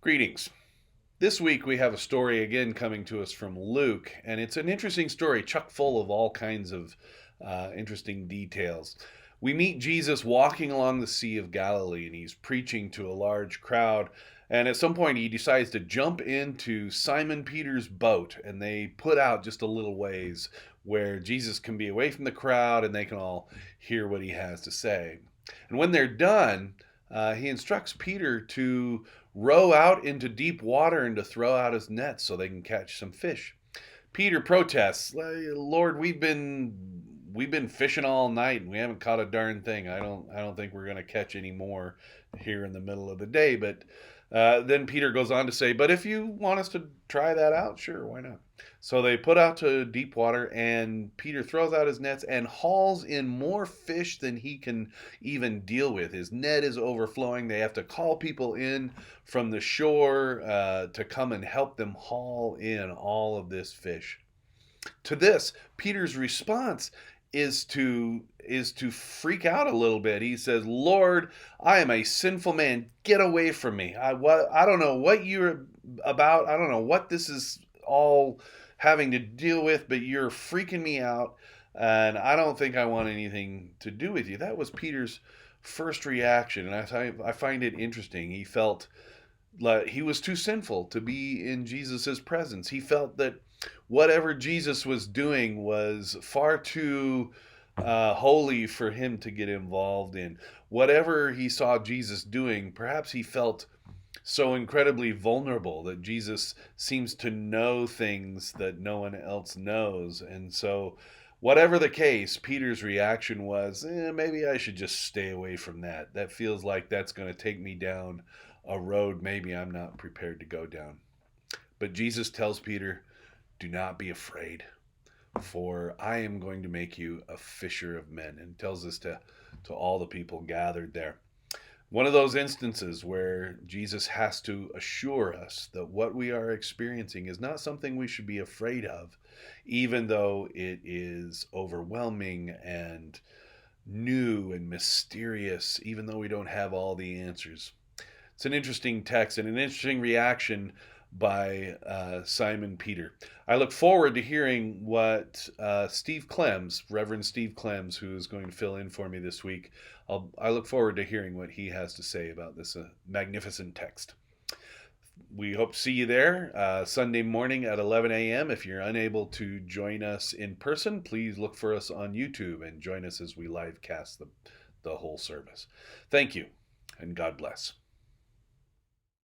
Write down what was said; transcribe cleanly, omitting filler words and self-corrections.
Greetings. This week we have a story again coming to us from Luke, and it's an interesting story, chock full of all kinds of interesting details. We meet Jesus walking along the Sea of Galilee, and he's preaching to a large crowd. And at some point, he decides to jump into Simon Peter's boat, and they put out just a little ways where Jesus can be away from the crowd and they can all hear what he has to say. And when they're done, he instructs Peter to row out into deep water and to throw out his nets so they can catch some fish. Peter protests, "Lord, we've been fishing all night and we haven't caught a darn thing. I don't think we're going to catch any more here in the middle of the day." But then Peter goes on to say, "But if you want us to try that out, sure, why not?" So they put out to deep water, and Peter throws out his nets and hauls in more fish than he can even deal with. His net is overflowing. They have to call people in from the shore to come and help them haul in all of this fish. To this, Peter's response is to freak out a little bit. He says, "Lord, I am a sinful man. Get away from me. I don't know what you're about. I don't know what this is all having to deal with, but you're freaking me out, and I don't think I want anything to do with you." That was Peter's first reaction, and I find it interesting. He felt like he was too sinful to be in Jesus's presence. He felt that whatever Jesus was doing was far too holy for him to get involved in. Whatever he saw Jesus doing, perhaps he felt so incredibly vulnerable that Jesus seems to know things that no one else knows. And so, whatever the case, Peter's reaction was, maybe I should just stay away from that. That feels like that's going to take me down a road maybe I'm not prepared to go down. But Jesus tells Peter, "Do not be afraid, for I am going to make you a fisher of men," and tells this to all the people gathered there. One of those instances where Jesus has to assure us that what we are experiencing is not something we should be afraid of, even though it is overwhelming and new and mysterious, even though we don't have all the answers. It's an interesting text and an interesting reaction by Simon Peter. I look forward to hearing what Steve Clems, Reverend Steve Clems, who is going to fill in for me this week, I look forward to hearing what he has to say about this magnificent text. We hope to see you there Sunday morning at 11 a.m. If you're unable to join us in person, please look for us on YouTube and join us as we live cast the whole service. Thank you, and God bless.